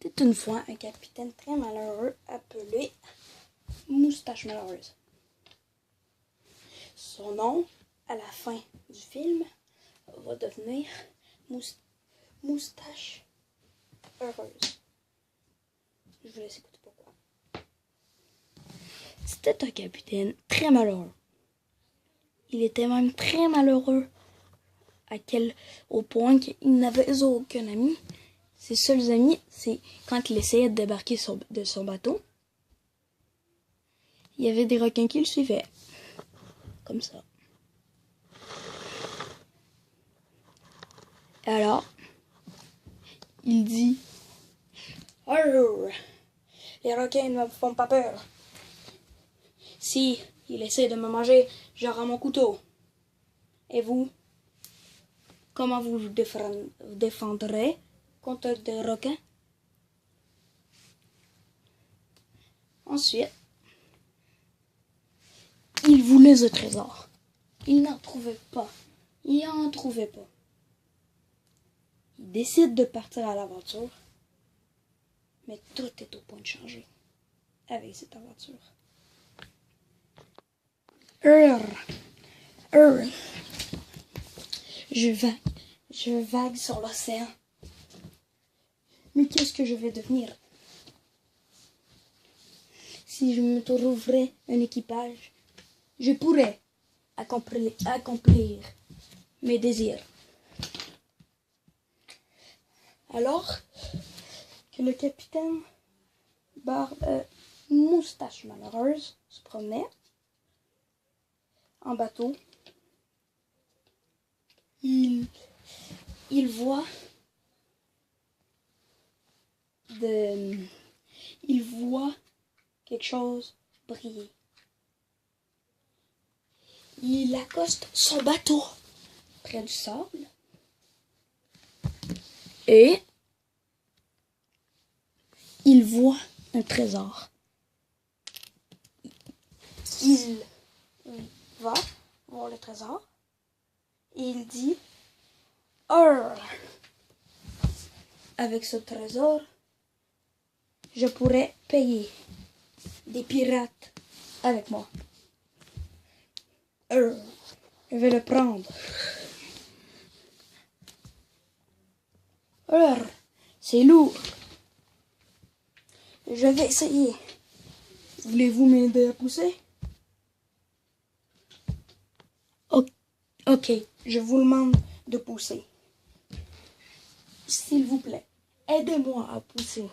était une fois un capitaine très malheureux appelé Moustache Malheureuse. Son nom, à la fin du film, va devenir Moustache Heureuse. Je vous laisse écouter pourquoi. C'était un capitaine très malheureux. Il était même très malheureux au point qu'il n'avait aucun ami. Ses seuls amis, c'est quand il essayait de débarquer de son bateau. Il y avait des requins qui le suivaient. Comme ça. Alors, il dit « Oh, les requins ne me font pas peur. Si il essaie de me manger, j'aurai mon couteau. Et vous, comment vous vous défendrez contre des requins? » Ensuite, il voulait ce trésor. Il n'en trouvait pas. Il n'en trouvait pas. Il décide de partir à l'aventure. Mais tout est au point de changer avec cette aventure. Je vague sur l'océan. Mais qu'est-ce que je vais devenir? Si je me trouverais un équipage, je pourrais accomplir mes désirs. Alors que le capitaine Moustache Malheureuse se promenait en bateau, il voit quelque chose briller. Il accoste son bateau près du sable et il voit un trésor. Il va voir le trésor et il dit « Oh, avec ce trésor, je pourrais payer des pirates avec moi. Je vais le prendre. Alors, c'est lourd. Je vais essayer. Voulez-vous m'aider à pousser? Ok, je vous demande de pousser. S'il vous plaît, aidez-moi à pousser.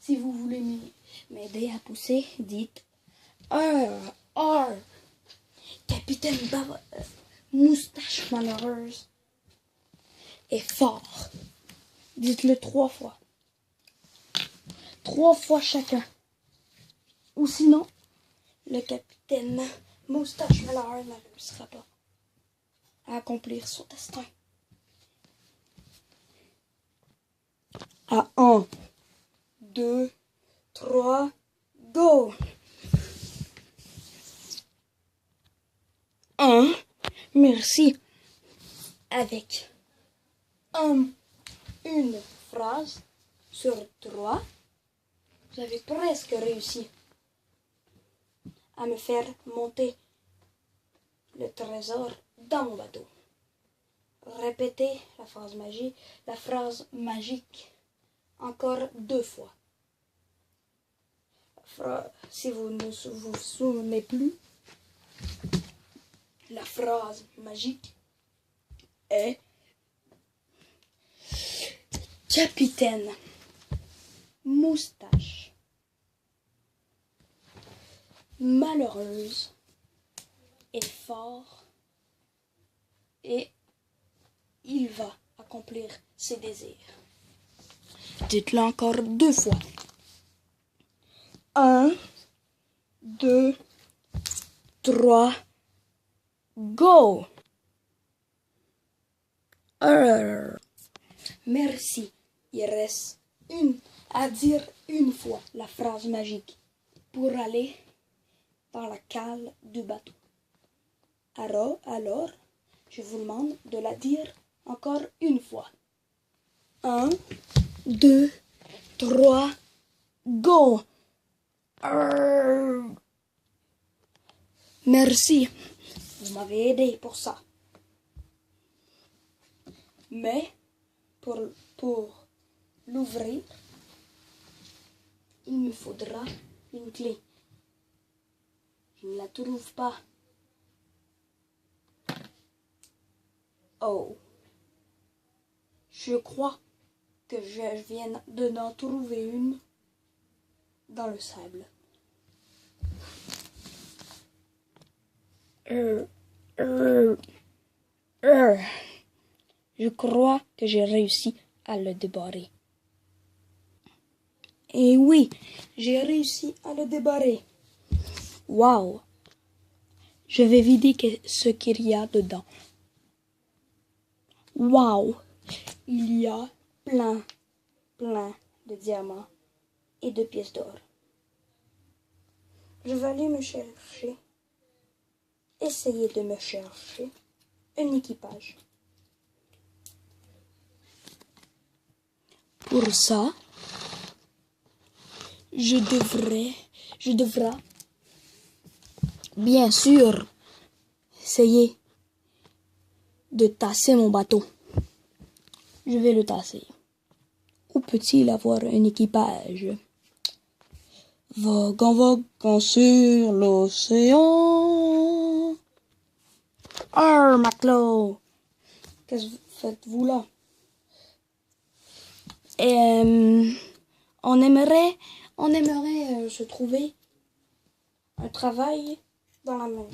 Si vous voulez m'aider à pousser, dites Capitaine Moustache Malheureuse est fort. Dites-le 3 fois. 3 fois chacun. Ou sinon, le capitaine Moustache Malheureuse ne réussira pas à accomplir son destin. À 1, 2, 3, go! 1, merci. Avec une phrase sur 3, vous avez presque réussi à me faire monter le trésor dans mon bateau. Répétez la phrase magique encore 2 fois. Si vous ne vous souvenez plus, la phrase magique est Capitaine Moustache Malheureuse est fort et il va accomplir ses désirs. Dites-le encore 2 fois. 1, 2, 3, go! Merci. Il reste à dire une fois la phrase magique pour aller dans la cale du bateau. Alors, je vous demande de la dire encore une fois. 1, 2, 3, go! Arr. Merci, vous m'avez aidé pour ça. Mais pour l'ouvrir, il me faudra une clé. Je ne la trouve pas. Oh. Je crois que je viens d'en trouver une dans le sable. Je crois que j'ai réussi à le débarrer. Et oui, j'ai réussi à le débarrer. Waouh! Je vais vider ce qu'il y a dedans. Waouh! Il y a plein de diamants et de pièces d'or. Je vais aller me chercher, essayer de me chercher un équipage. Pour ça, je devrais, bien sûr, essayer de tasser mon bateau. Je vais le tasser. Où peut-il avoir un équipage? Voguant sur l'océan. Ah, Maclo! Qu'est-ce que faites-vous là? On aimerait se trouver un travail dans la mer.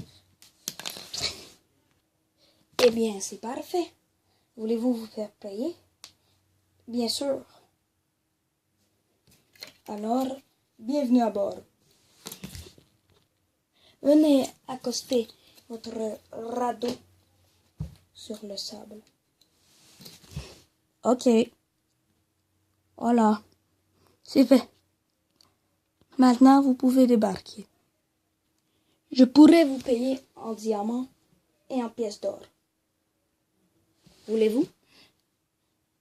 Eh bien, c'est parfait. Voulez-vous vous faire payer? Bien sûr. Alors, bienvenue à bord. Venez accoster votre radeau sur le sable. Ok. Voilà. C'est fait. Maintenant, vous pouvez débarquer. Je pourrais vous payer en diamants et en pièces d'or. Voulez-vous?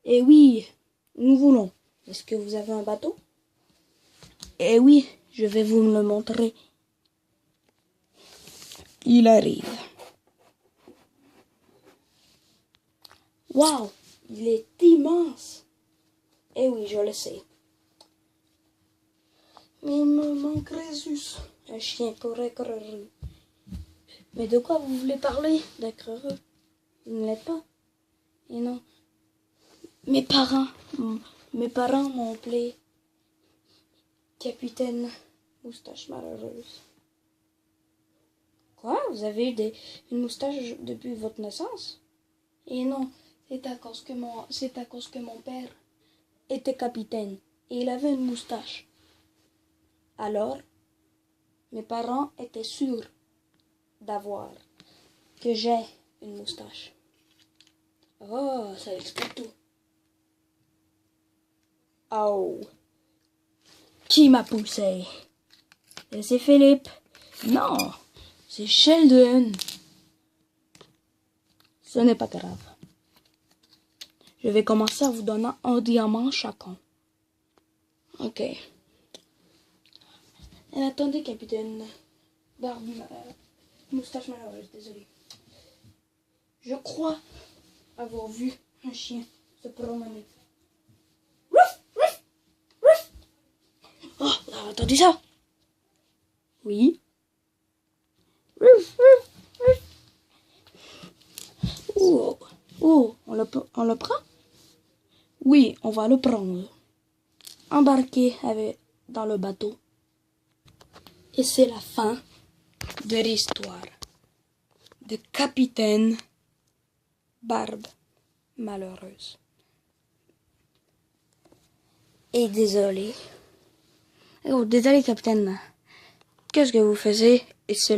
Eh oui, nous voulons. Est-ce que vous avez un bateau? Eh oui, je vais vous le montrer. Il arrive. Waouh, il est immense. Eh oui, je le sais. Mais il me manquerait juste un chien creux. Mais de quoi vous voulez parler, d'un creux? Vous ne l'êtes pas? Et non. Mes parents m'ont appelé Capitaine Moustache Malheureuse. Quoi? Vous avez eu une moustache depuis votre naissance? Et non, c'est à cause que mon père était capitaine et il avait une moustache. Alors, mes parents étaient sûrs que j'ai une moustache. Oh, ça explique tout. Oh. Qui m'a poussé? C'est Philippe. Non, c'est Sheldon. Ce n'est pas grave. Je vais commencer en vous donnant un diamant chacun. Ok. Attendez, capitaine. Moustache malheureuse, désolé. Je crois avoir vu un chien se promener. Oh, vous avez entendu ça? Oui. Oh, on le prend? Oui, on va le prendre. Embarqué dans le bateau. Et c'est la fin de l'histoire de Capitaine Barbe Malheureuse. Et désolé. Oh, désolé, capitaine. Qu'est-ce que vous faisiez? Et c'est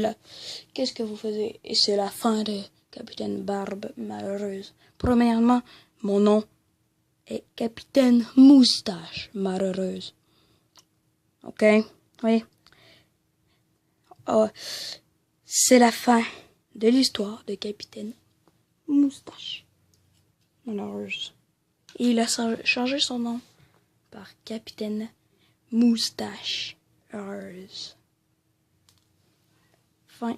la fin de Capitaine Barbe Malheureuse. Premièrement, mon nom est Capitaine Moustache Malheureuse. Ok? Oui. Oh, c'est la fin de l'histoire de Capitaine Moustache Malheureuse. Et il a changé son nom par Capitaine Moustache. Fin.